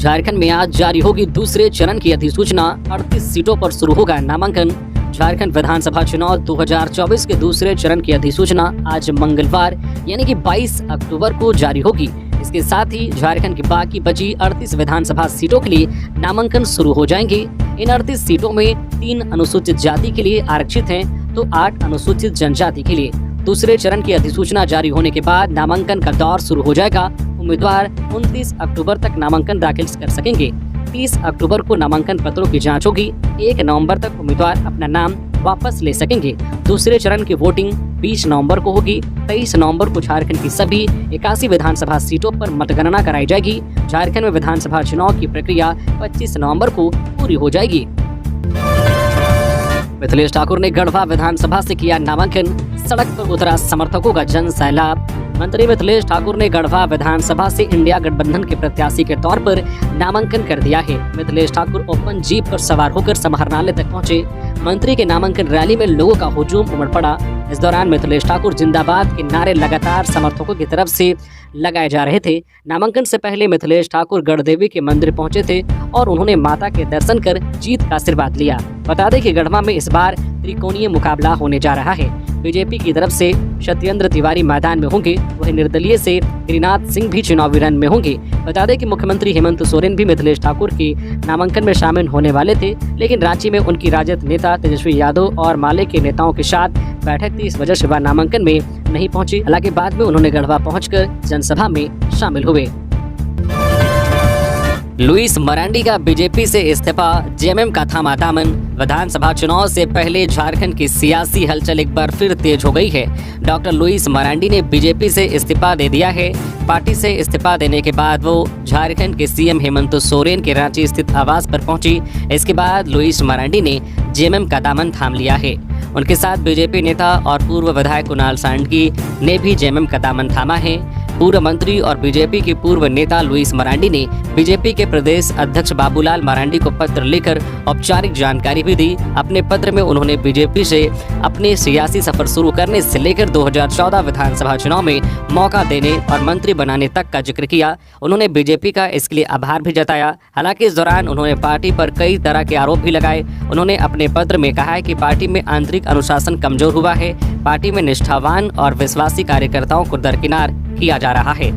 झारखंड में आज जारी होगी दूसरे चरण की अधिसूचना। 38 सीटों पर शुरू होगा नामांकन। झारखंड विधानसभा चुनाव 2024 के दूसरे चरण की अधिसूचना आज मंगलवार यानी कि 22 अक्टूबर को जारी होगी। इसके साथ ही झारखंड की बाकी बची 38 विधानसभा सीटों के लिए नामांकन शुरू हो जाएंगे। इन 38 सीटों में 3 अनुसूचित जाति के लिए आरक्षित हैं, तो 8 अनुसूचित जनजाति के लिए। दूसरे चरण की अधिसूचना जारी होने के बाद नामांकन का दौर शुरू हो जाएगा। उम्मीदवार 29 अक्टूबर तक नामांकन दाखिल कर सकेंगे। 30 अक्टूबर को नामांकन पत्रों की जांच होगी। 1 नवंबर तक उम्मीदवार अपना नाम वापस ले सकेंगे। दूसरे चरण की वोटिंग 20 नवंबर को होगी। 23 नवंबर को झारखंड की सभी 81 विधानसभा सीटों पर मतगणना कराई जाएगी। झारखंड में विधानसभा चुनाव की प्रक्रिया 25 नवंबर को पूरी हो जाएगी। मिथिलेश ठाकुर ने गढ़वा विधानसभा से किया नामांकन। सड़क पर उतरा समर्थकों का जन सैलाब। मंत्री मिथिलेश ठाकुर ने गढ़वा विधानसभा से इंडिया गठबंधन के प्रत्याशी के तौर पर नामांकन कर दिया है। मिथिलेश ठाकुर ओपन जीप पर सवार होकर समाहरणालय तक पहुंचे। मंत्री के नामांकन रैली में लोगों का हुजूम उमड़ पड़ा। इस दौरान मिथिलेश ठाकुर जिंदाबाद के नारे लगातार समर्थकों की तरफ से लगाए जा रहे थे। नामांकन से पहले मिथिलेश ठाकुर गढ़देवी के मंदिर पहुंचे थे और उन्होंने माता के दर्शन कर जीत का आशीर्वाद लिया। बता दें कि गढ़वा में इस बार त्रिकोणीय मुकाबला होने जा रहा है। बीजेपी की तरफ से सत्येंद्र तिवारी मैदान में होंगे, वहीं निर्दलीय से गिरिनाथ सिंह भी चुनावी रन में होंगे। बता दें कि मुख्यमंत्री हेमंत सोरेन भी मिथिलेश ठाकुर के नामांकन में शामिल होने वाले थे, लेकिन रांची में उनकी राजद नेता तेजस्वी यादव और माले के नेताओं के साथ बैठक थी। इस वजह से वह नामांकन में नहीं पहुंचे। हालांकि बाद में उन्होंने गढ़वा पहुंचकर जनसभा में शामिल हुए। लुइस मरांडी का बीजेपी से इस्तीफा, जेएमएम का थामा दामन। विधानसभा चुनाव से पहले झारखंड की सियासी हलचल एक बार फिर तेज हो गई है। डॉक्टर लुइस मरांडी ने बीजेपी से इस्तीफा दे दिया है। पार्टी से इस्तीफा देने के बाद वो झारखंड के सीएम हेमंत सोरेन के रांची स्थित आवास पर पहुंची। इसके बाद लुइस मरांडी ने जेएमएम का दामन थाम लिया है। उनके साथ बीजेपी नेता और पूर्व विधायक कुणाल सांडगी ने भी जेएमएम का दामन थामा है। पूर्व मंत्री और बीजेपी के पूर्व नेता लुइस मरांडी ने बीजेपी के प्रदेश अध्यक्ष बाबूलाल मरांडी को पत्र लिखकर औपचारिक जानकारी भी दी। अपने पत्र में उन्होंने बीजेपी से अपने सियासी सफर शुरू करने से लेकर 2014 विधानसभा चुनाव में मौका देने और मंत्री बनाने तक का जिक्र किया। उन्होंने बीजेपी का इसके लिए आभार भी जताया। हालांकि इस दौरान उन्होंने पार्टी पर कई तरह के आरोप भी लगाए। उन्होंने अपने पत्र में कहा है कि पार्टी में आंतरिक अनुशासन कमजोर हुआ है। पार्टी में निष्ठावान और विश्वासी कार्यकर्ताओं को दरकिनार किया जा रहा है।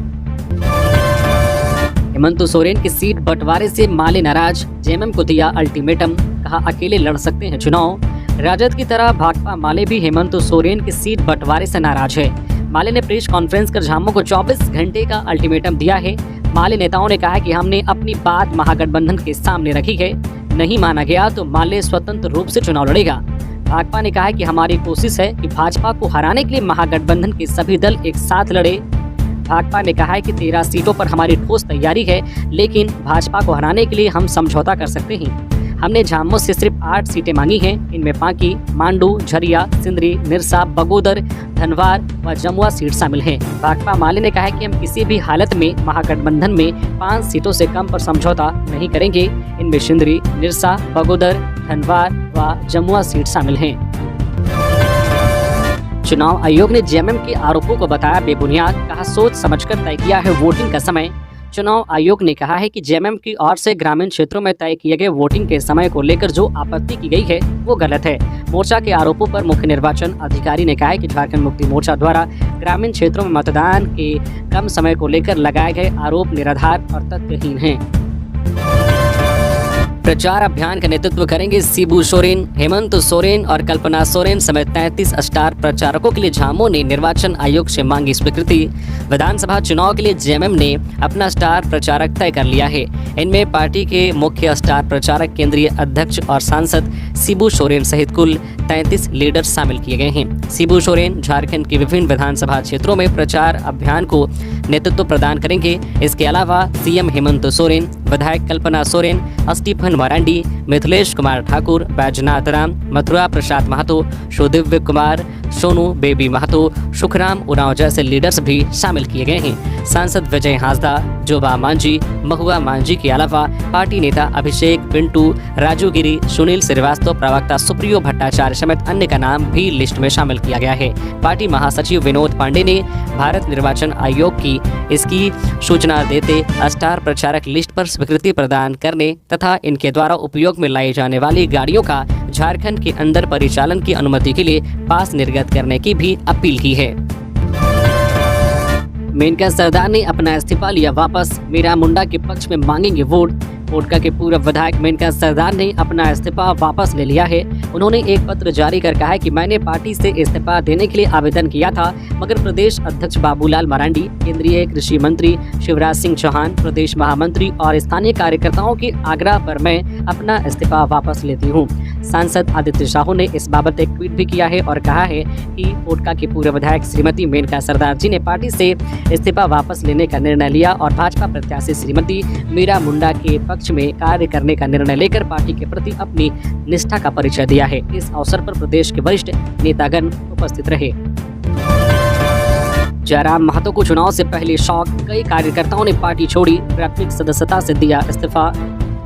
हेमंत सोरेन की सीट बंटवारे से माले नाराज, जेएमएम को दिया अल्टीमेटम, कहा अकेले लड़ सकते हैं चुनाव। राजद की तरह भाकपा माले भी हेमंत सोरेन की सीट बंटवारे से नाराज है। माले ने प्रेस कॉन्फ्रेंस कर झामुमो को 24 घंटे का अल्टीमेटम दिया है। माले नेताओं ने कहा कि हमने अपनी बात महागठबंधन के सामने रखी है, नहीं माना गया तो माले स्वतंत्र रूप से चुनाव लड़ेगा। भाकपा ने कहा है कि हमारी कोशिश है कि भाजपा को हराने के लिए महागठबंधन के सभी दल एक साथ लड़े। भाकपा ने कहा है कि 13 सीटों पर हमारी ठोस तैयारी है, लेकिन भाजपा को हराने के लिए हम समझौता कर सकते हैं। हमने झामुमो से सिर्फ 8 सीटें मांगी हैं। इनमें पांकी, मांडू, झरिया, सिंदरी, निरसा, बगोदर, धनवार व जमुआ सीट शामिल हैं। भाकपा माले ने कहा है कि हम किसी भी हालत में महागठबंधन में 5 सीटों से कम पर समझौता नहीं करेंगे। इनमें सिंदरी, निरसा, बगोदर, धनवार व जमुआ सीट शामिल हैं। चुनाव आयोग ने जेएमएम के आरोपों को बताया बेबुनियाद, कहा सोच समझकर तय किया है वोटिंग का समय। चुनाव आयोग ने कहा है कि जेएमएम की ओर से ग्रामीण क्षेत्रों में तय किए गए वोटिंग के समय को लेकर जो आपत्ति की गई है वो गलत है। मोर्चा के आरोपों पर मुख्य निर्वाचन अधिकारी ने कहा है कि झारखंड मुक्ति मोर्चा द्वारा ग्रामीण क्षेत्रों में मतदान के कम समय को लेकर लगाए गए आरोप निराधार और तथ्यहीन हैं। प्रचार अभियान का नेतृत्व करेंगे शिबू सोरेन। हेमंत सोरेन और कल्पना सोरेन समेत 33 स्टार प्रचारकों के लिए झामुमो ने निर्वाचन आयोग से मांगी स्वीकृति। विधानसभा चुनाव के लिए जेएमएम ने अपना स्टार प्रचारक तय कर लिया है। इनमें पार्टी के मुख्य स्टार प्रचारक, केंद्रीय अध्यक्ष और सांसद शिबू सोरेन सहित कुल 33 लीडर शामिल किए गए हैं। शिबू सोरेन झारखंड के विभिन्न विधानसभा क्षेत्रों में प्रचार अभियान को नेतृत्व प्रदान करेंगे। इसके अलावा सीएम हेमंत सोरेन, विधायक कल्पना सोरेन, स्टीफन मरांडी, मिथिलेश कुमार ठाकुर, बैजनाथ राम, मथुरा प्रसाद महतो, सुदिव्य कुमार, सोनू बेबी महतो, सुखराम उरांव जैसे लीडर्स भी शामिल किए गए हैं। सांसद विजय हांसदा, जोबा मांझी, महुआ मांझी के अलावा पार्टी नेता अभिषेक, पिंटू, राजू गिरी, सुनील श्रीवास्तव, प्रवक्ता सुप्रियो भट्टाचार्य समेत अन्य का नाम भी लिस्ट में शामिल किया गया है। पार्टी महासचिव विनोद पांडे ने भारत निर्वाचन आयोग की इसकी सूचना देते स्टार प्रचारक लिस्ट पर स्वीकृति प्रदान करने तथा इनके द्वारा उपयोग में लाई जाने वाली गाड़ियों का झारखंड के अंदर परिचालन की अनुमति के लिए पास निर्गत करने की भी अपील की है। मेनका सरदार ने अपना इस्तीफा लिया वापस, मीरा मुंडा के पक्ष में मांगेंगे वोट। कोटका के पूर्व विधायक मेनका सरदार ने अपना इस्तीफा वापस ले लिया है। उन्होंने एक पत्र जारी कर कहा है कि मैंने पार्टी से इस्तीफा देने के लिए आवेदन किया था, मगर प्रदेश अध्यक्ष बाबूलाल मरांडी, केंद्रीय कृषि मंत्री शिवराज सिंह चौहान, प्रदेश महामंत्री और स्थानीय कार्यकर्ताओं के आग्रह पर मैं अपना इस्तीफा वापस लेती हूँ। सांसद आदित्य साहू ने इस बाबत एक ट्वीट भी किया है और कहा है कि कोटका के पूर्व विधायक श्रीमती मेनका सरदार जी ने पार्टी से इस्तीफा वापस लेने का निर्णय लिया और भाजपा प्रत्याशी श्रीमती मीरा मुंडा के पक्ष में कार्य करने का निर्णय लेकर पार्टी के प्रति अपनी निष्ठा का परिचय दिया है। इस अवसर पर प्रदेश के वरिष्ठ नेतागण उपस्थित रहे। जयराम महतो को चुनाव से पहले शॉक, कई कार्यकर्ताओं ने पार्टी छोड़ी, प्राथमिक सदस्यता से दिया इस्तीफा।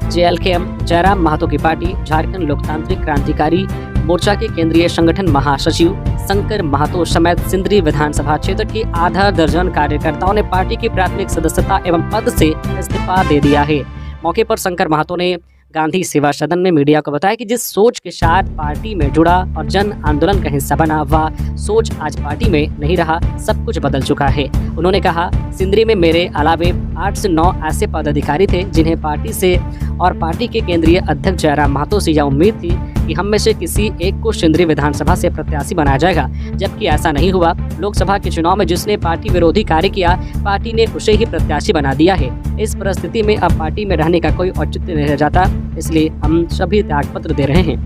जेएलकेएम जयराम महतो की पार्टी झारखंड लोकतांत्रिक क्रांतिकारी मोर्चा के केंद्रीय संगठन महासचिव शंकर महतो समेत सिंदरी विधानसभा क्षेत्र के आधा दर्जन कार्यकर्ताओं ने पार्टी की प्राथमिक सदस्यता एवं पद से इस्तीफा दे दिया है। मौके पर शंकर महतो ने गांधी सेवा सदन में मीडिया को बताया कि जिस सोच के साथ पार्टी में जुड़ा और जन आंदोलन का हिस्सा बना, वह सोच आज पार्टी में नहीं रहा, सब कुछ बदल चुका है। उन्होंने कहा, सिंदरी में मेरे अलावे 8 से 9 ऐसे पदाधिकारी थे जिन्हें पार्टी से और पार्टी के केंद्रीय अध्यक्ष जयराम महतो से यह उम्मीद थी कि हम में से किसी एक को सिंदरी विधानसभा से प्रत्याशी बनाया जाएगा, जबकि ऐसा नहीं हुआ। लोकसभा के चुनाव में जिसने पार्टी विरोधी कार्य किया, पार्टी ने उसे ही प्रत्याशी बना दिया है। इस परिस्थिति में अब पार्टी में रहने का कोई औचित्य नहीं रह जाता, इसलिए हम सभी त्यागपत्र दे रहे हैं।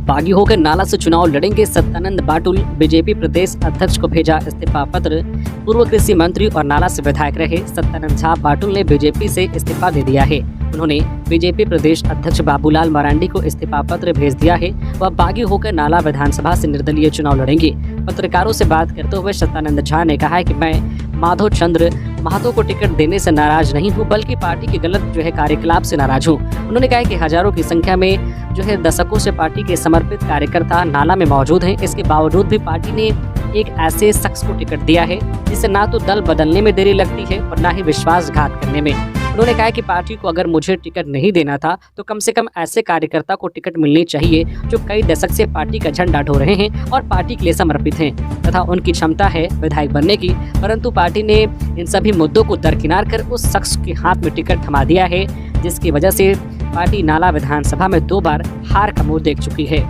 बागी होकर नाला से चुनाव लड़ेंगे सत्यानंद बाटुल, बीजेपी प्रदेश अध्यक्ष को भेजा इस्तीफा पत्र। पूर्व कृषि मंत्री और नाला से विधायक रहे सत्यानंद झा बाटुल ने बीजेपी से इस्तीफा दे दिया है। उन्होंने बीजेपी प्रदेश अध्यक्ष बाबूलाल मरांडी को इस्तीफा पत्र भेज दिया है। वह बागी होकर नाला विधानसभा से निर्दलीय चुनाव लड़ेंगे। पत्रकारों से बात करते हुए सत्यानंद झा ने कहा है कि मैं माधव चंद्र महतो को टिकट देने से नाराज नहीं हूं, बल्कि पार्टी के गलत कार्यकलाप से नाराज हूं। उन्होंने कहा कि हजारों की संख्या में दशकों से पार्टी के समर्पित कार्यकर्ता नाला में मौजूद हैं। इसके बावजूद भी पार्टी ने एक ऐसे शख्स को टिकट दिया है जिससे ना तो दल बदलने में देरी लगती है और ना ही विश्वासघात करने में। उन्होंने कहा कि पार्टी को अगर मुझे टिकट नहीं देना था तो कम से कम ऐसे कार्यकर्ता को टिकट मिलनी चाहिए जो कई दशक से पार्टी का झंडा ढो रहे हैं और पार्टी के लिए समर्पित हैं तथा उनकी क्षमता है विधायक बनने की, परंतु पार्टी ने इन सभी मुद्दों को दरकिनार कर उस शख्स के हाथ में टिकट थमा दिया है, जिसकी वजह से पार्टी नाला विधानसभा में 2 बार हार का मुंह देख चुकी है।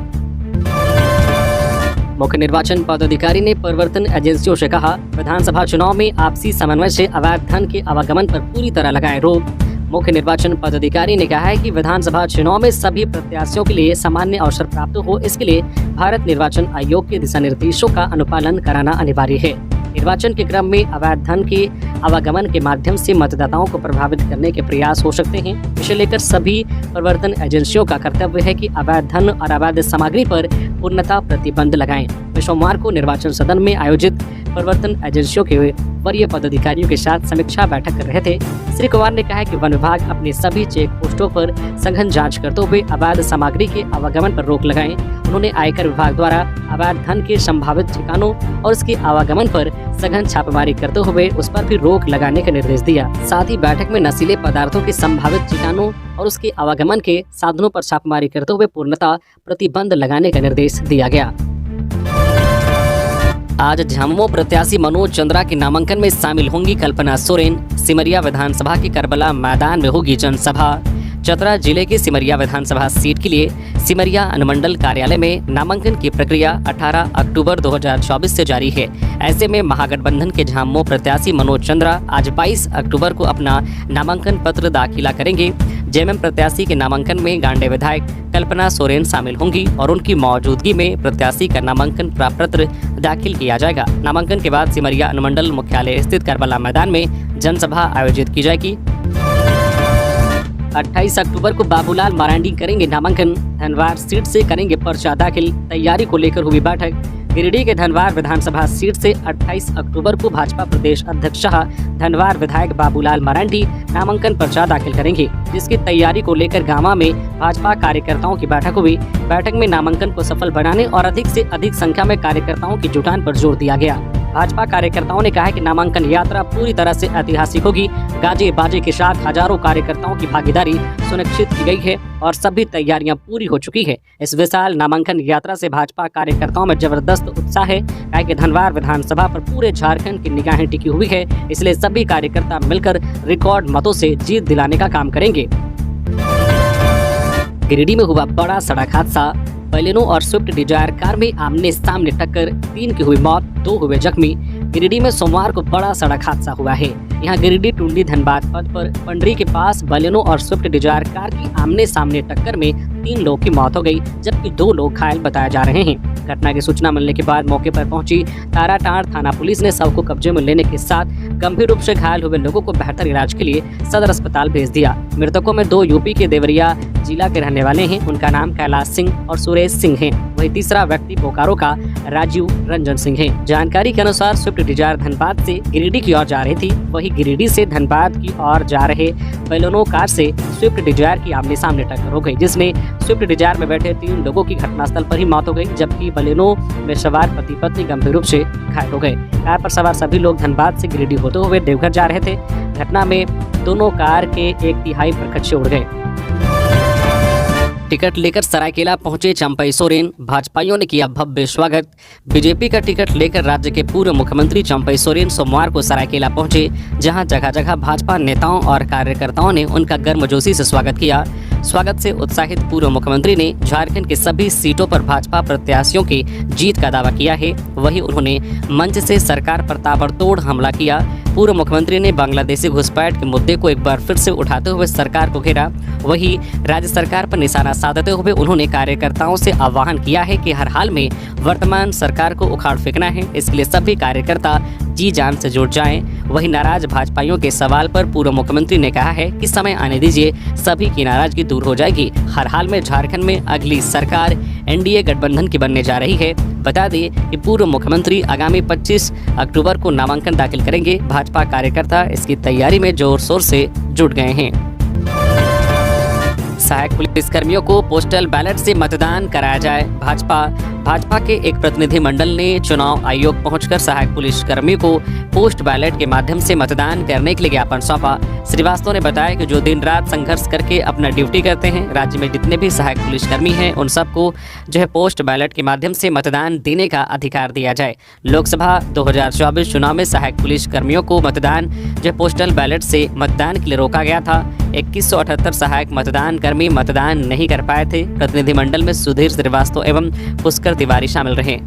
मुख्य निर्वाचन पदाधिकारी ने प्रवर्तन एजेंसियों से कहा, विधानसभा चुनाव में आपसी समन्वय से अवैध धन के आवागमन पर पूरी तरह लगाए रोक। मुख्य निर्वाचन पदाधिकारी ने कहा है कि विधानसभा चुनाव में सभी प्रत्याशियों के लिए सामान्य अवसर प्राप्त हो, इसके लिए भारत निर्वाचन आयोग के दिशा निर्देशों का अनुपालन कराना अनिवार्य है। निर्वाचन के क्रम में अवैध धन के आवागमन के माध्यम से मतदाताओं को प्रभावित करने के प्रयास हो सकते हैं। इसे लेकर सभी प्रवर्तन एजेंसियों का कर्तव्य है कि अवैध धन और अवैध सामग्री पर पूर्णतः प्रतिबंध लगाएं। सोमवार को निर्वाचन सदन में आयोजित प्रवर्तन एजेंसियों के वरीय पदाधिकारियों के साथ समीक्षा बैठक कर रहे थे। श्री कुमार ने कहा कि वन विभाग अपने सभी चेक पोस्टों पर सघन जांच करते हुए अवैध सामग्री के आवागमन पर रोक लगाएं। उन्होंने आयकर विभाग द्वारा अवैध धन के संभावित ठिकानों और उसके आवागमन पर सघन छापेमारी करते हुए उस पर भी रोक लगाने का निर्देश दिया। साथ ही बैठक में नशीले पदार्थों के संभावित ठिकानों और उसके आवागमन के साधनों पर छापेमारी करते हुए पूर्णतः प्रतिबंध लगाने का निर्देश दिया गया। आज झामुमो प्रत्याशी मनोज चंद्रा के नामांकन में शामिल होंगी कल्पना सोरेन। सिमरिया विधानसभा के करबला मैदान में होगी जनसभा। चतरा जिले के सिमरिया विधानसभा सीट के लिए सिमरिया अनुमंडल कार्यालय में नामांकन की प्रक्रिया 18 अक्टूबर 2024 से जारी है। ऐसे में महागठबंधन के झामुमो प्रत्याशी मनोज चंद्रा आज 22 अक्टूबर को अपना नामांकन पत्र दाखिला करेंगे। जेएमएम प्रत्याशी के नामांकन में गांडे विधायक कल्पना सोरेन शामिल होंगी और उनकी मौजूदगी में प्रत्याशी का नामांकन पत्र दाखिल किया जाएगा। नामांकन के बाद सिमरिया अनुमंडल मुख्यालय स्थित करबला मैदान में जनसभा आयोजित की जाएगी। 28 अक्टूबर को बाबूलाल मरांडी करेंगे नामांकन, धनवार सीट से करेंगे पर्चा दाखिल, तैयारी को लेकर हुई बैठक। गिरिडीह के धनवार विधानसभा सीट से 28 अक्टूबर को भाजपा प्रदेश अध्यक्ष शाह धनवार विधायक बाबूलाल मरांडी नामांकन पर्चा दाखिल करेंगे, जिसकी तैयारी को लेकर गांवा में भाजपा कार्यकर्ताओं की बैठक हुई। बैठक में नामांकन को सफल बनाने और अधिक से अधिक संख्या में कार्यकर्ताओं की जुटान पर जोर दिया गया। भाजपा कार्यकर्ताओं ने कहा है कि नामांकन यात्रा पूरी तरह से ऐतिहासिक होगी। गाजे बाजे के साथ हजारों कार्यकर्ताओं की भागीदारी सुनिश्चित की गई है और सभी तैयारियां पूरी हो चुकी है। इस विशाल नामांकन यात्रा से भाजपा कार्यकर्ताओं में जबरदस्त उत्साह है, कहा कि धनवार विधानसभा पर पूरे झारखंड की निगाहें टिकी हुई है, इसलिए सभी कार्यकर्ता मिलकर रिकॉर्ड मतों से जीत दिलाने का काम करेंगे। गिरिडीह में हुआ बड़ा सड़क हादसा, बलेनो और स्विफ्ट डिजायर कार में आमने सामने टक्कर, 3 की हुई मौत, 2 हुए जख्मी। गिरिडीह में सोमवार को बड़ा सड़क हादसा हुआ है। यहाँ गिरिडीह टुंडी धनबाद पथ पर पंडरी के पास बलेनो और स्विफ्ट डिजायर कार की आमने सामने टक्कर में 3 लोग की मौत हो गई, जबकि 2 लोग घायल बताए जा रहे हैं। घटना की सूचना मिलने के बाद मौके पर पहुंची ताराटांड़ थाना पुलिस ने शव को कब्जे में लेने के साथ गंभीर रूप से घायल हुए लोगों को बेहतर इलाज के लिए सदर अस्पताल भेज दिया। मृतकों में 2 यूपी के देवरिया जिला के रहने वाले हैं, उनका नाम कैलाश सिंह और सुरेश सिंह है। वही तीसरा व्यक्ति बोकारो का राजीव रंजन सिंह है। जानकारी के अनुसार स्विफ्ट डिजायर धनबाद से गिरिडीह की ओर जा रही थी, वही गिरिडीह से धनबाद की ओर जा रहे बलेनो कार से स्विफ्ट डिजायर की आमने सामने टक्कर हो गई, जिसमें स्विफ्ट डिजायर में बैठे 3 लोगों की घटनास्थल पर ही मौत हो गई, जबकि बलेनो में सवार पति पत्नी गंभीर रूप से घायल हो गए। कार पर सवार सभी लोग धनबाद से गिरिडीह होते हुए देवघर जा रहे थे। घटना में दोनों कार के 1/3 पर खच्चे उड़ गए। टिकट लेकर सरायकेला पहुंचे चंपई सोरेन, भाजपाइयों ने किया भव्य स्वागत। बीजेपी का टिकट लेकर राज्य के पूर्व मुख्यमंत्री चंपई सोरेन सोमवार को सरायकेला पहुंचे, जहां जगह जगह भाजपा नेताओं और कार्यकर्ताओं ने उनका गर्मजोशी से स्वागत किया। स्वागत से उत्साहित पूर्व मुख्यमंत्री ने झारखंड के सभी सीटों पर भाजपा प्रत्याशियों की जीत का दावा किया है। वहीं उन्होंने मंच से सरकार पर ताबड़तोड़ हमला किया। पूर्व मुख्यमंत्री ने बांग्लादेशी घुसपैठ के मुद्दे को एक बार फिर से उठाते हुए सरकार को घेरा। वहीं राज्य सरकार पर निशाना साधते हुए उन्होंने कार्यकर्ताओं से आह्वान किया है कि हर हाल में वर्तमान सरकार को उखाड़ फेंकना है, इसके लिए सभी कार्यकर्ता जी जान से जुट जाएं। वहीं नाराज भाजपाइयों के सवाल पर पूर्व मुख्यमंत्री ने कहा है कि समय आने दीजिए, सभी की नाराजगी दूर हो जाएगी। हर हाल में झारखंड में अगली सरकार एनडीए गठबंधन की बनने जा रही है। बता दें कि पूर्व मुख्यमंत्री आगामी 25 अक्टूबर को नामांकन दाखिल करेंगे। भाजपा कार्यकर्ता इसकी तैयारी में जोर शोर से जुट गए हैं। सहायक पुलिसकर्मियों को पोस्टल बैलेट से मतदान कराया जाए। भाजपा के एक प्रतिनिधिमंडल ने चुनाव आयोग पहुंचकर सहायक पुलिसकर्मी को पोस्ट बैलेट के माध्यम से मतदान करने के लिए ज्ञापन सौंपा। श्रीवास्तव ने बताया कि जो दिन रात संघर्ष करके अपना ड्यूटी करते हैं, राज्य में जितने भी सहायक पुलिसकर्मी हैं, उन सबको जो है पोस्ट बैलेट के माध्यम से मतदान देने का अधिकार दिया जाए। लोकसभा 2024 चुनाव में सहायक पुलिसकर्मियों को मतदान जो पोस्टल बैलेट से मतदान के लिए रोका गया था। 2178 सहायक मतदान कर्मी मतदान नहीं कर पाए थे। प्रतिनिधिमंडल में सुधीर श्रीवास्तव एवं पुष्कर तिवारी शामिल रहे।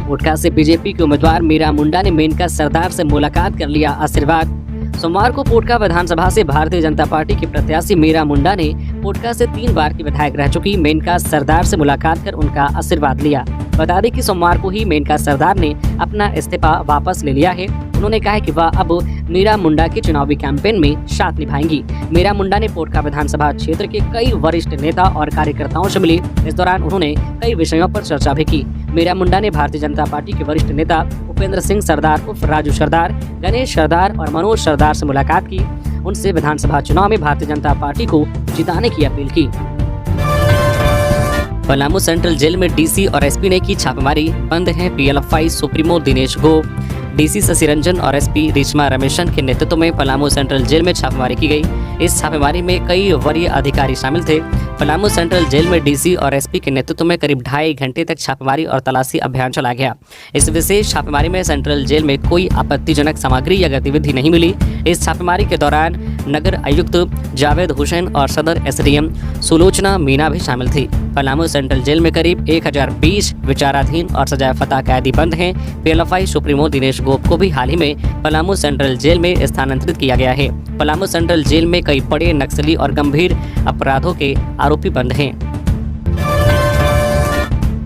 कोटका से बीजेपी के उम्मीदवार मीरा मुंडा ने मेनका सरदार से मुलाकात कर लिया आशीर्वाद। सोमवार को पोटका विधानसभा से भारतीय जनता पार्टी की प्रत्याशी मीरा मुंडा ने पोटका से 3 बार की विधायक रह चुकी मेनका सरदार से मुलाकात कर उनका आशीर्वाद लिया। बता दें कि सोमवार को ही मेनका सरदार ने अपना इस्तीफा वापस ले लिया है। उन्होंने कहा है कि वह अब मीरा मुंडा के चुनावी कैंपेन में साथ निभाएंगी। मीरा मुंडा ने पोटका विधानसभा क्षेत्र के कई वरिष्ठ नेता और कार्यकर्ताओं से मिली। इस दौरान उन्होंने कई विषयों पर चर्चा भी की। मीरा मुंडा ने भारतीय जनता पार्टी के वरिष्ठ नेता उपेंद्र सिंह सरदार उर्फ राजू सरदार, गणेश सरदार और मनोज सरदार से मुलाकात की। उनसे विधानसभा चुनाव में भारतीय जनता पार्टी को जिताने की अपील की। पलामू सेंट्रल जेल में डीसी और एसपी ने की छापेमारी। बंद हैं पीएलएफआई सुप्रीमो दिनेश गोप। डीसी शशि रंजन और एसपी रिश्मा रमेशन के नेतृत्व में पलामू सेंट्रल जेल में छापेमारी की गई। इस छापेमारी में कई वरीय अधिकारी शामिल थे। पलामू सेंट्रल जेल में डीसी और एसपी के नेतृत्व में करीब 2.5 घंटे तक छापेमारी और तलाशी अभियान चला गया। इस विशेष छापेमारी में सेंट्रल जेल में कोई आपत्तिजनक सामग्री या गतिविधि नहीं मिली। इस छापेमारी के दौरान नगर आयुक्त जावेद हुसैन और सदर एसडीएम सुलोचना मीना भी शामिल थी। पलामू सेंट्रल जेल में करीब 1020 विचाराधीन और सजाए-फता कैदी बंद हैं। पीएलएफआई सुप्रीमो दिनेश गोप को भी हाल ही में पलामू सेंट्रल जेल में स्थानांतरित किया गया है। पलामू सेंट्रल जेल में कई बड़े नक्सली और गंभीर अपराधों के आरोपी बंद हैं।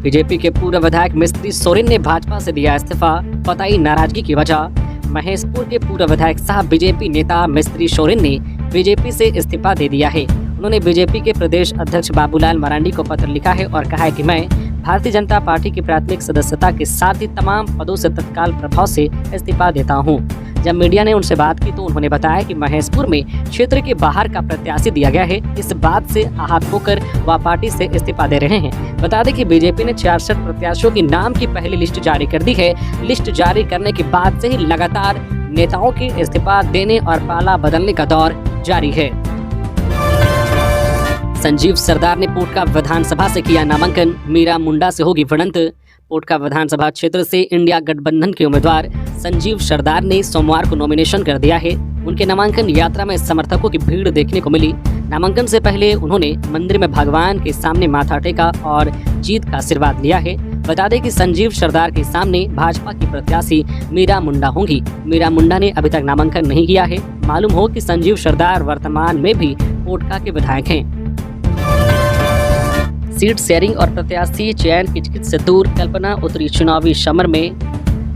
बीजेपी के पूर्व विधायक मिस्त्री सोरेन ने भाजपा से दिया इस्तीफा, बताई नाराजगी की वजह। महेशपुर के पूर्व विधायक साहब बीजेपी नेता मिस्त्री सोरेन ने बीजेपी से इस्तीफा दे दिया है। उन्होंने बीजेपी के प्रदेश अध्यक्ष बाबूलाल मरांडी को पत्र लिखा है और कहा है कि मैं भारतीय जनता पार्टी की प्राथमिक सदस्यता के साथ ही तमाम पदों से तत्काल प्रभाव से इस्तीफा देता हूं। जब मीडिया ने उनसे बात की तो उन्होंने बताया कि महेशपुर में क्षेत्र के बाहर का प्रत्याशी दिया गया है। इस बात से आहत होकर वह पार्टी से इस्तीफा दे रहे हैं। बता दें कि बीजेपी ने 66 प्रत्याशियों की नाम की पहली लिस्ट जारी कर दी है। लिस्ट जारी करने के बाद से ही लगातार नेताओं के इस्तीफा देने और पाला बदलने का दौर जारी है। संजीव सरदार ने पोटका विधानसभा से किया नामांकन, मीरा मुंडा से होगी भिड़ंत। पोटका विधानसभा क्षेत्र से इंडिया गठबंधन के उम्मीदवार संजीव सरदार ने सोमवार को नॉमिनेशन कर दिया है। उनके नामांकन यात्रा में समर्थकों की भीड़ देखने को मिली। नामांकन से पहले उन्होंने मंदिर में भगवान के सामने माथा टेका और जीत का आशीर्वाद लिया है। बता दें कि संजीव सरदार के सामने भाजपा की प्रत्याशी मीरा मुंडा होंगी। मीरा मुंडा ने अभी तक नामांकन नहीं किया है। मालूम हो कि संजीव सरदार वर्तमान में भी पोटका के विधायक हैं। सीट शेयरिंग और प्रत्याशी चयन किचकिच से दूर, कल्पना उतरी चुनावी समर में।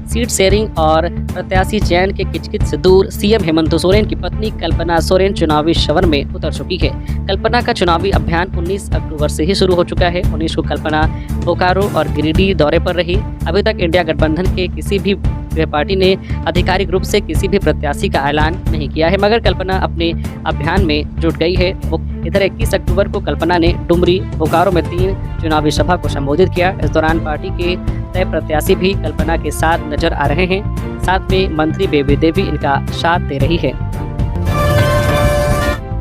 सीट शेयरिंग और प्रत्याशी चयन के किचकिच से दूर सीएम हेमंत सोरेन की पत्नी कल्पना सोरेन चुनावी समर में उतर चुकी है। कल्पना का चुनावी अभियान 19 अक्टूबर से ही शुरू हो चुका है। 19 को कल्पना बोकारो और गिरिडीह दौरे पर रही। अभी तक इंडिया गठबंधन के किसी भी पार्टी ने आधिकारिक रूप से किसी भी प्रत्याशी का ऐलान नहीं किया है, मगर कल्पना अपने अभियान में जुट गई है। इधर 21 अक्टूबर को कल्पना ने डुमरी बोकारो में 3 चुनावी सभा को संबोधित किया। इस दौरान पार्टी के तय प्रत्याशी भी कल्पना के साथ नजर आ रहे हैं। साथ में मंत्री बेबी देवी इनका साथ दे रही है।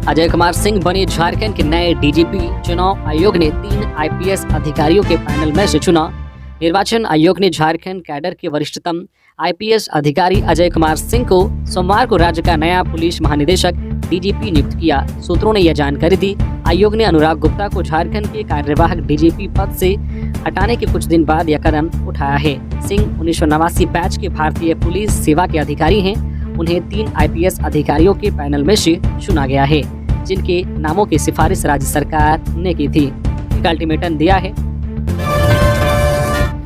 अजय कुमार सिंह बने झारखंड के नए डीजीपी। चुनाव आयोग ने 3 आईपीएस अधिकारियों के पैनल में से चुना। निर्वाचन आयोग ने झारखंड कैडर के वरिष्ठतम आईपीएस अधिकारी अजय कुमार सिंह को सोमवार को राज्य का नया पुलिस महानिदेशक डीजीपी नियुक्त किया। सूत्रों ने यह जानकारी दी। आयोग ने अनुराग गुप्ता को झारखंड के कार्यवाहक डीजीपी पद से हटाने के कुछ दिन बाद यह कदम उठाया है। सिंह 1989 बैच के भारतीय पुलिस सेवा के अधिकारी हैं। उन्हें 3 आईपीएस अधिकारियों के पैनल में से चुना गया है, जिनके नामों की सिफारिश राज्य सरकार ने की थी। अल्टीमेटम दिया है।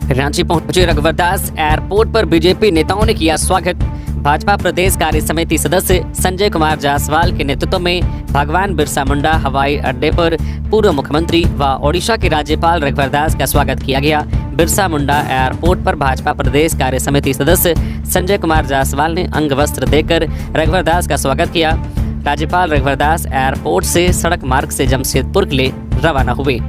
रांची पहुंचे रघुवर दास। एयरपोर्ट पर बीजेपी नेताओं ने किया स्वागत। भाजपा प्रदेश कार्य समिति सदस्य संजय कुमार जायसवाल के नेतृत्व में भगवान बिरसा मुंडा हवाई अड्डे पर पूर्व मुख्यमंत्री व ओडिशा के राज्यपाल रघुवर दास का स्वागत किया गया। बिरसा मुंडा एयरपोर्ट पर भाजपा प्रदेश कार्य समिति सदस्य संजय कुमार जायसवाल ने अंग वस्त्र देकर रघुवर दास का स्वागत किया। राज्यपाल रघुवर दास एयरपोर्ट से सड़क मार्ग से जमशेदपुर के लिए रवाना हुए।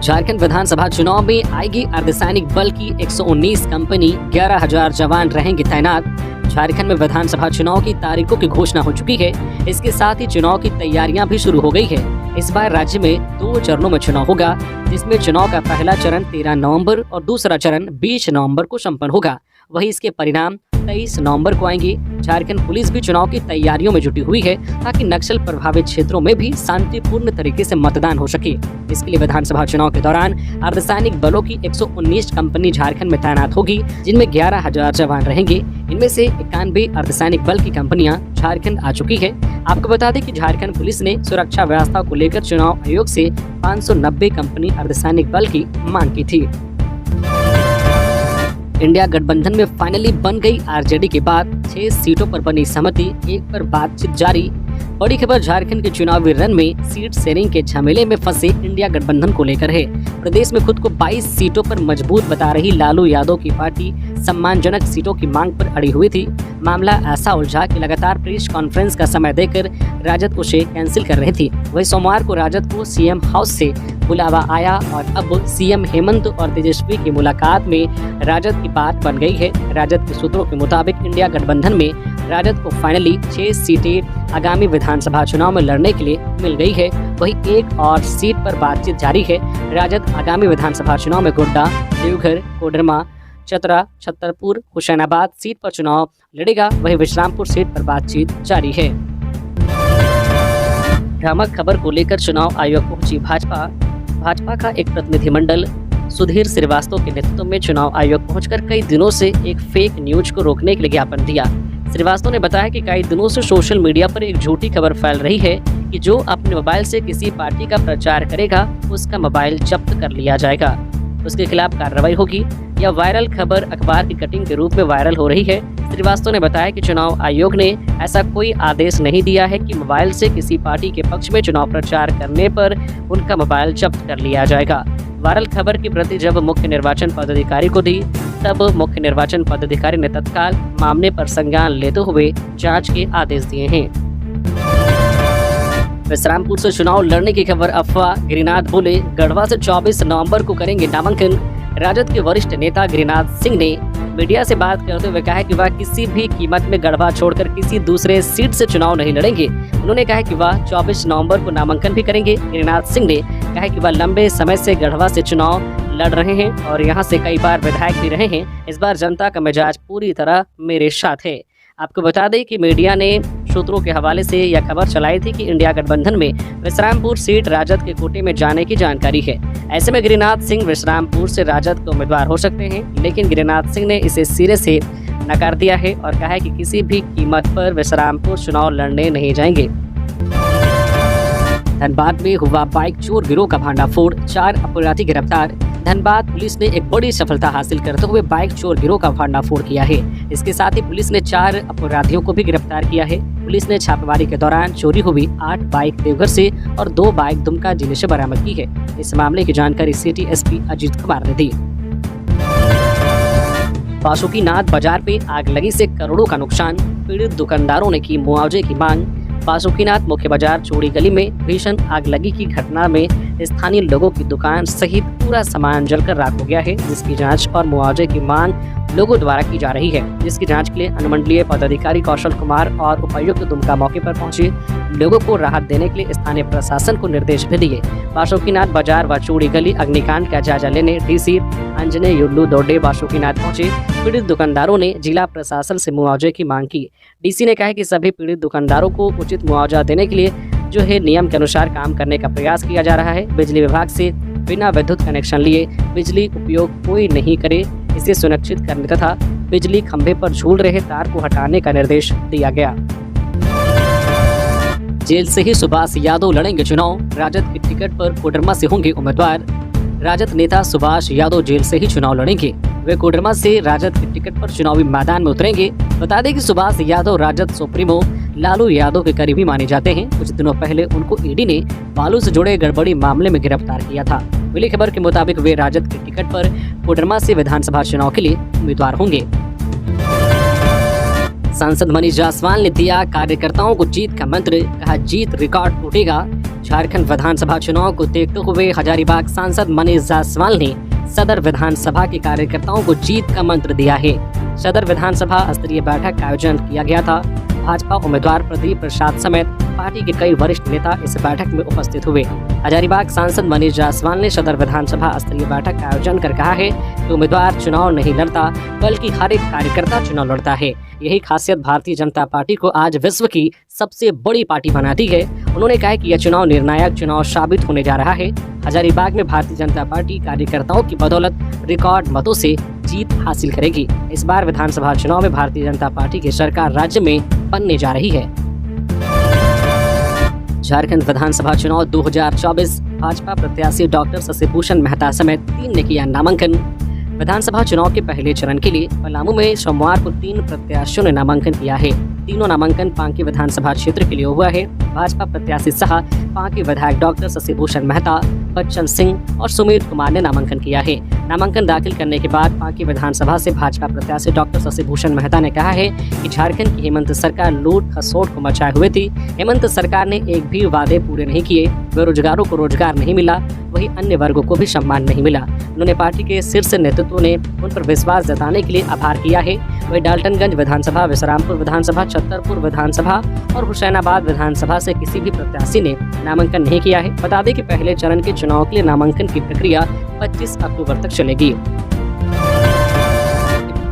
झारखंड विधानसभा चुनाव में आएगी अर्धसैनिक बल की 119 कंपनी, 11,000 जवान रहेंगे तैनात। झारखंड में विधानसभा चुनाव की तारीखों की घोषणा हो चुकी है। इसके साथ ही चुनाव की तैयारियां भी शुरू हो गई है। इस बार राज्य में 2 चरणों में चुनाव होगा, जिसमें चुनाव का पहला चरण 13 नवंबर और दूसरा चरण 20 नवंबर को संपन्न होगा। वहीं इसके परिणाम 23 नवंबर को आएंगे। झारखंड पुलिस भी चुनाव की तैयारियों में जुटी हुई है, ताकि नक्सल प्रभावित क्षेत्रों में भी शांतिपूर्ण तरीके से मतदान हो सके। इसके लिए विधानसभा चुनाव के दौरान अर्धसैनिक बलों की 119 कंपनी झारखंड में तैनात होगी, जिनमें 11,000 जवान रहेंगे। इनमें से 91 अर्धसैनिक बल की कंपनियां झारखंड आ चुकी है। आपको बता दें कि झारखंड पुलिस ने सुरक्षा व्यवस्था को लेकर चुनाव आयोग से 590 कंपनी अर्धसैनिक बल की मांग की थी। इंडिया गठबंधन में फाइनली बन गई आरजेडी के बाद 6 सीटों पर बनी सहमति, 1 पर बातचीत जारी। बड़ी खबर झारखंड के चुनावी रण में सीट शेयरिंग के झमेले में फंसे इंडिया गठबंधन को लेकर है। प्रदेश में खुद को 22 सीटों पर मजबूत बता रही लालू यादव की पार्टी सम्मानजनक सीटों की मांग पर अड़ी हुई थी। मामला ऐसा उलझा कि लगातार प्रेस कॉन्फ्रेंस का समय देकर राजद उसे कैंसिल कर रही थी। वहीं सोमवार को राजद को सीएम हाउस से बुलावा आया और अब सीएम हेमंत और तेजस्वी की मुलाकात में राजद की बात बन गई है। राजद के सूत्रों के मुताबिक इंडिया गठबंधन में राजद को फाइनली 6 सीटें आगामी विधानसभा चुनाव में लड़ने के लिए मिल गई है। वहीं 1 और सीट पर बातचीत जारी है। राजद आगामी विधानसभा चुनाव में गोड्डा, देवघर, कोडरमा, चतरा, छतरपुर, हुसैनाबाद सीट पर चुनाव लड़ेगा। वहीं विश्रामपुर सीट पर बातचीत जारी है। भ्रामक खबर को लेकर चुनाव आयोग पहुंची भाजपा का एक प्रतिनिधिमंडल सुधीर श्रीवास्तव के नेतृत्व में चुनाव आयोग पहुंचकर कई दिनों से एक फेक न्यूज को रोकने के लिए ज्ञापन दिया। श्रीवास्तव ने बताया कि कई दिनों से सोशल मीडिया पर एक झूठी खबर फैल रही है कि जो अपने मोबाइल से किसी पार्टी का प्रचार करेगा उसका मोबाइल जब्त कर लिया जाएगा, उसके खिलाफ कार्रवाई होगी। यह वायरल खबर अखबार की कटिंग के रूप में वायरल हो रही है। श्रीवास्तव ने बताया कि चुनाव आयोग ने ऐसा कोई आदेश नहीं दिया है कि मोबाइल से किसी पार्टी के पक्ष में चुनाव प्रचार करने पर उनका मोबाइल जब्त कर लिया जाएगा। वायरल खबर की प्रति जब मुख्य निर्वाचन पदाधिकारी को दी तब मुख्य निर्वाचन पदाधिकारी ने तत्काल मामले पर संज्ञान लेते हुए जांच के आदेश दिए हैं। विश्रामपुर से चुनाव लड़ने की खबर अफवाह, गिरिनाथ बोले गढ़वा से 24 नवंबर को करेंगे नामांकन। राजद के वरिष्ठ नेता गिरिनाथ सिंह ने मीडिया से बात करते हुए कहा कि वह किसी भी कीमत में गढ़वा छोड़कर किसी दूसरे सीट से चुनाव नहीं लड़ेंगे। उन्होंने कहा कि वह 24 नवंबर को नामांकन भी करेंगे। गिरिनाथ सिंह ने कहा कि वह लंबे समय से गढ़वा से चुनाव लड़ रहे हैं और यहां से कई बार विधायक भी रहे हैं। इस बार जनता का मिजाज पूरी तरह मेरे साथ है। आपको बता दें कि मीडिया ने सूत्रों के हवाले से यह खबर चलाई थी कि इंडिया गठबंधन में विश्रामपुर सीट राजद के कोटे में जाने की जानकारी है। ऐसे में गिरिनाथ सिंह विश्रामपुर से राजद के उम्मीदवार हो सकते हैं, लेकिन गिरिनाथ सिंह ने इसे सिरे से नकार दिया है और कहा है कि किसी भी कीमत पर विश्रामपुर चुनाव लड़ने नहीं जाएंगे। धनबाद में हुआ बाइक चोर गिरोह का भांडाफोड़, 4 अपराधी गिरफ्तार। धनबाद पुलिस ने एक बड़ी सफलता हासिल करते हुए बाइक चोर गिरोह का भांडाफोड़ किया है। इसके साथ ही पुलिस ने 4 अपराधियों को भी गिरफ्तार किया है। पुलिस ने छापेमारी के दौरान चोरी हुई 8 बाइक देवघर से और 2 बाइक दुमका जिले से बरामद की है। इस मामले की जानकारी सिटी एसपी अजीत कुमार ने दी। बासुकीनाथ बाजार पे आगलगी से करोड़ों का नुकसान, पीड़ित दुकानदारों ने की मुआवजे की मांग। बासुकीनाथ मुख्य बाजार चौड़ी गली में भीषण आगलगी की घटना में स्थानीय लोगों की दुकान सहित पूरा सामान जलकर राख हो गया है, जिसकी जांच और मुआवजे की मांग लोगों द्वारा की जा रही है। जिसकी जांच के लिए अनुमंडलीय पदाधिकारी कौशल कुमार और उपायुक्त दुमका मौके पर पहुंचे लोगों को राहत देने के लिए स्थानीय प्रशासन को निर्देश भी दिए। बासुकीनाथ बाजार व चौड़ी गली अग्निकांड का जायजा लेने डीसी अंजने युल्लू दौडे बासुकीनाथ पहुंचे। पीड़ित दुकानदारों ने जिला प्रशासन से मुआवजे की मांग की। डीसी ने कहा कि सभी पीड़ित दुकानदारों को उचित मुआवजा देने के लिए जो है नियम के अनुसार काम करने का प्रयास किया जा रहा है। बिजली विभाग से बिना विद्युत कनेक्शन लिए बिजली उपयोग कोई नहीं करे, इसे सुनिश्चित करने तथा बिजली खंभे पर झूल रहे तार को हटाने का निर्देश दिया गया। जेल से ही सुभाष यादव लड़ेंगे चुनाव, राजद की टिकट पर कोडरमा से होंगे उम्मीदवार। राजद नेता सुभाष यादव जेल से ही चुनाव लड़ेंगे। वे कोडरमा से राजद की टिकट पर चुनावी मैदान में उतरेंगे। बता दें कि सुभाष यादव राजद सुप्रीमो लालू यादव के करीबी माने जाते हैं। कुछ दिनों पहले उनको ईडी ने बालू से जुड़े गड़बड़ी मामले में गिरफ्तार किया था। मिली खबर के मुताबिक वे राजद की टिकट पर कोडरमा से विधानसभा चुनाव के लिए उम्मीदवार होंगे। सांसद मनीष जायसवाल ने दिया कार्यकर्ताओं को जीत का मंत्र, कहा जीत रिकॉर्ड टूटेगा। झारखंड विधानसभा चुनाव को देखते हुए हजारीबाग सांसद मनीष जायसवाल ने सदर विधानसभा के कार्यकर्ताओं को जीत का मंत्र दिया है। सदर विधानसभा स्तरीय बैठक का आयोजन किया गया था। भाजपा उम्मीदवार प्रदीप प्रसाद समेत पार्टी के कई वरिष्ठ नेता इस बैठक में उपस्थित हुए। हजारीबाग सांसद मनीष जायसवाल ने सदर विधानसभा स्तरीय बैठक का आयोजन कर कहा है कि उम्मीदवार चुनाव नहीं लड़ता बल्कि हर एक कार्यकर्ता चुनाव लड़ता है। यही खासियत भारतीय जनता पार्टी को आज विश्व की सबसे बड़ी पार्टी बनाती है। उन्होंने कहा कि यह चुनाव निर्णायक चुनाव साबित होने जा रहा है। हजारीबाग में भारतीय जनता पार्टी कार्यकर्ताओं की बदौलत रिकॉर्ड मतों से जीत हासिल करेगी। इस बार विधानसभा चुनाव में भारतीय जनता पार्टी की सरकार राज्य में बनने जा रही है। झारखंड विधानसभा चुनाव 2024 भाजपा प्रत्याशी डॉक्टर शशिभूषण मेहता समेत 3 ने किया नामांकन। विधानसभा चुनाव के पहले चरण के लिए पलामू में सोमवार को 3 प्रत्याशियों ने नामांकन किया है। तीनों नामांकन पांकी विधानसभा क्षेत्र के लिए हुआ है। भाजपा प्रत्याशी शाह, पांकी विधायक डॉक्टर शशिभूषण मेहता, बच्चन सिंह और सुमित कुमार ने नामांकन किया है। नामांकन दाखिल करने के बाद पांकी विधानसभा से भाजपा प्रत्याशी डॉक्टर शशिभूषण मेहता ने कहा है कि झारखंड की हेमंत सरकार लूट खसोट को मचाए हुए थी। हेमंत सरकार ने एक भी वादे पूरे नहीं किए। बेरोजगारों को रोजगार नहीं मिला, वही अन्य वर्गों को भी सम्मान नहीं मिला। उन्होंने पार्टी के शीर्ष नेतृत्व ने उन पर विश्वास जताने के लिए आभार किया है। वही डाल्टनगंज विधानसभा, विश्रामपुर विधानसभा, छतरपुर विधानसभा और हुसैनाबाद विधानसभा से किसी भी प्रत्याशी ने नामांकन नहीं किया है। बता दें कि पहले चरण के चुनाव के लिए नामांकन की प्रक्रिया 25 अक्टूबर तक चलेगी।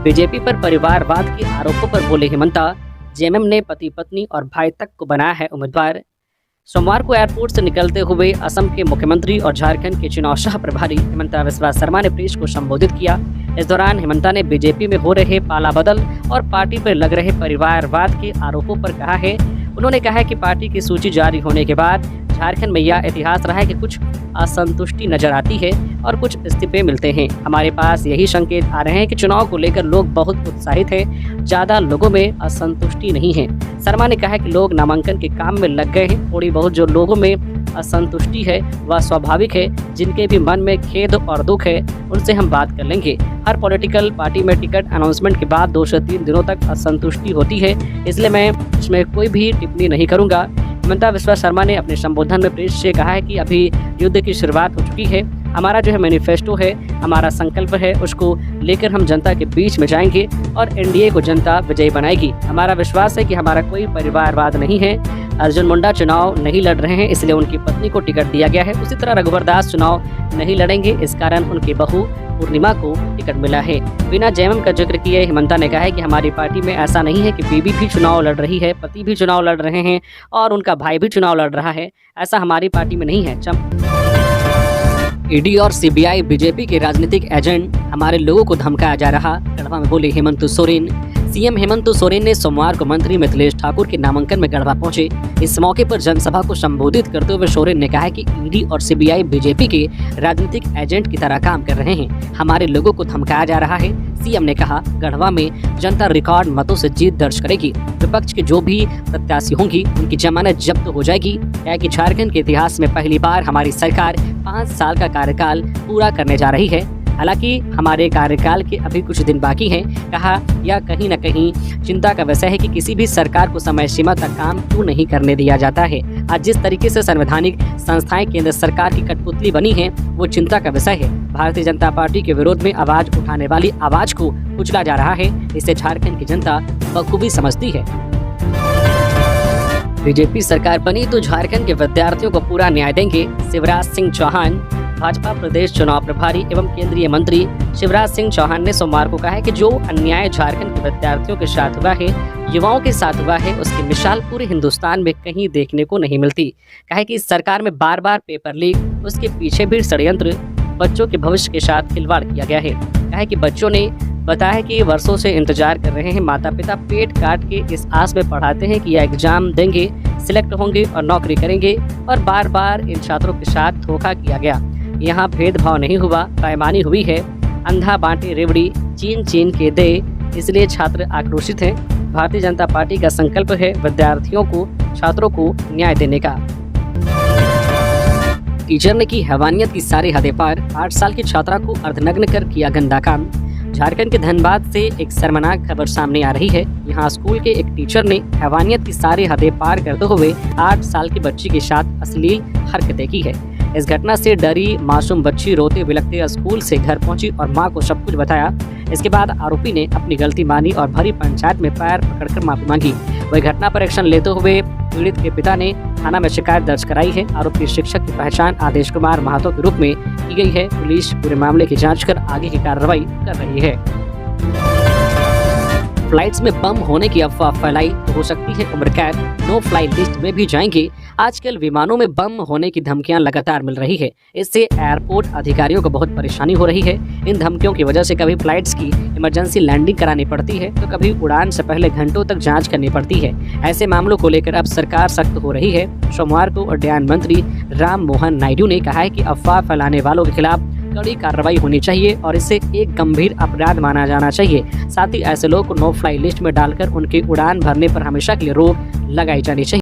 बीजेपी पर परिवारवाद के आरोपों पर बोले हेमंता, जेएमएम ने पति पत्नी और भाई तक को बनाया है उम्मीदवार। सोमवार को एयरपोर्ट से निकलते हुए असम के मुख्यमंत्री और झारखंड के चुनाव सह प्रभारी हेमंता बिस्वा शर्मा ने प्रेस को संबोधित किया। इस दौरान हेमंता ने बीजेपी में हो रहे पाला बदल और पार्टी पर लग रहे परिवारवाद के आरोपों पर कहा है। उन्होंने कहा है कि पार्टी की सूची जारी होने के बाद झारखंड में यह इतिहास रहा है कि कुछ असंतुष्टि नजर आती है और कुछ इस्तीफे मिलते हैं। हमारे पास यही संकेत आ रहे हैं कि चुनाव को लेकर लोग बहुत उत्साहित हैं, ज़्यादा लोगों में असंतुष्टि नहीं है। शर्मा ने कहा कि लोग नामांकन के काम में लग गए हैं। थोड़ी बहुत जो लोगों में असंतुष्टि है वह स्वाभाविक है। जिनके भी मन में खेद और दुख है उनसे हम बात कर लेंगे। हर पॉलिटिकल पार्टी में टिकट अनाउंसमेंट के बाद 2 से 3 दिनों तक असंतुष्टि होती है, इसलिए मैं इसमें कोई भी टिप्पणी नहीं करूंगा। हिमंता बिस्वा शर्मा ने अपने संबोधन में प्रेस से कहा है कि अभी युद्ध की शुरुआत हो चुकी है। हमारा जो है मैनिफेस्टो है, हमारा संकल्प है, उसको लेकर हम जनता के बीच में जाएंगे और एनडीए को जनता विजयी बनाएगी। हमारा विश्वास है कि हमारा कोई परिवारवाद नहीं है। अर्जुन मुंडा चुनाव नहीं लड़ रहे हैं, इसलिए उनकी पत्नी को टिकट दिया गया है। उसी तरह रघुवर दास चुनाव नहीं लड़ेंगे, इस कारण उनकी बहू पूर्णिमा को टिकट मिला है। बिना जेएमएम का जिक्र किए हिमंता ने कहा है कि हमारी पार्टी में ऐसा नहीं है कि बीबी भी चुनाव लड़ रही है, पति भी चुनाव लड़ रहे हैं और उनका भाई भी चुनाव लड़ रहा है। ऐसा हमारी पार्टी में नहीं है। ईडी और सीबीआई बीजेपी के राजनीतिक एजेंट, हमारे लोगों को धमकाया जा रहा, गढ़वा में बोले हेमंत सोरेन। सीएम हेमंत सोरेन ने सोमवार को मंत्री मिथिलेश ठाकुर के नामांकन में गढ़वा पहुंचे। इस मौके पर जनसभा को संबोधित करते हुए सोरेन ने कहा कि ईडी और सीबीआई बीजेपी के राजनीतिक एजेंट की तरह काम कर रहे हैं, हमारे लोगों को धमकाया जा रहा है। सीएम ने कहा गढ़वा में जनता रिकॉर्ड मतों से जीत दर्ज करेगी। विपक्ष के जो भी प्रत्याशी होंगी उनकी जमानत जब्त हो जाएगी। क्या कि झारखंड के इतिहास में पहली बार हमारी सरकार 5 साल का कार्यकाल पूरा करने जा रही है। हालांकि हमारे कार्यकाल के अभी कुछ दिन बाकी हैं। कहा यह कहीं न कहीं चिंता का विषय है कि किसी भी सरकार को समय सीमा तक काम क्यों नहीं करने दिया जाता है। आज जिस तरीके से संवैधानिक संस्थाएं केंद्र सरकार की कठपुतली बनी हैं, वो चिंता का विषय है। भारतीय जनता पार्टी के विरोध में आवाज उठाने वाली आवाज को कुचला जा रहा है। इसे झारखंड की जनता बखूबी समझती है। बीजेपी सरकार बनी तो झारखंड के विद्यार्थियों को पूरा न्याय देंगे, शिवराज सिंह चौहान। भाजपा प्रदेश चुनाव प्रभारी एवं केंद्रीय मंत्री शिवराज सिंह चौहान ने सोमवार को कहा है कि जो अन्याय झारखंड के विद्यार्थियों के साथ हुआ है, युवाओं के साथ हुआ है, उसकी मिसाल पूरे हिंदुस्तान में कहीं देखने को नहीं मिलती। कहा कि इस सरकार में बार बार पेपर लीक, उसके पीछे भी षड्यंत्र, बच्चों के भविष्य के साथ खिलवाड़ किया गया है। कहा कि बच्चों ने बताया कि वर्षों से इंतजार कर रहे हैं, माता पिता पेट काट के इस आस में पढ़ाते हैं कि यह एग्जाम देंगे, सिलेक्ट होंगे और नौकरी करेंगे, और बार बार इन छात्रों के साथ धोखा किया गया। यहाँ भेदभाव नहीं हुआ, बेईमानी हुई है। अंधा बांटे रेवड़ी, चीन चीन के दे, इसलिए छात्र आक्रोशित हैं। भारतीय जनता पार्टी का संकल्प है विद्यार्थियों को, छात्रों को न्याय देने का। टीचर ने की हैवानियत की सारी हदें पार, 8 साल की छात्रा को अर्धनग्न कर किया गंदा काम। झारखंड के धनबाद से एक शर्मनाक खबर सामने आ रही है। यहाँ स्कूल के एक टीचर ने हैवानियत की सारी हदें पार करते हुए 8 साल की बच्ची के साथ अश्लील हरकतें की है। इस घटना से डरी मासूम बच्ची रोते बिलखते स्कूल से घर पहुंची और मां को सब कुछ बताया। इसके बाद आरोपी ने अपनी गलती मानी और भरी पंचायत में पैर पकड़कर माफी मांगी। वही घटना पर एक्शन लेते हुए पीड़ित के पिता ने थाना में शिकायत दर्ज कराई है। आरोपी शिक्षक की पहचान आदेश कुमार महतो के रूप में की गई है। पुलिस पूरे मामले की जांच कर आगे की कार्रवाई कर रही है। फ्लाइट्स में बम होने की अफवाह फैलाई तो हो सकती है उम्र कैद, नो फ्लाई लिस्ट में भी जाएंगे। आजकल विमानों में बम होने की धमकियां लगातार मिल रही है। इससे एयरपोर्ट अधिकारियों को बहुत परेशानी हो रही है। इन धमकियों की वजह से कभी फ्लाइट्स की इमरजेंसी लैंडिंग करानी पड़ती है तो कभी उड़ान से पहले घंटों तक जांच करनी पड़ती है। ऐसे मामलों को लेकर अब सरकार सख्त हो रही है। सोमवार को उड्डयन मंत्री राम मोहन नायडू ने कहा है कि अफवाह फैलाने वालों के खिलाफ कड़ी कार्रवाई होनी चाहिए और इसे एक गंभीर अपराध माना जाना चाहिए। साथ ही ऐसे लोगों को नो फ्लाई लिस्ट में डालकर उनकी उड़ान भरने पर हमेशा के लिए रोक लगाई जानी चाहिए।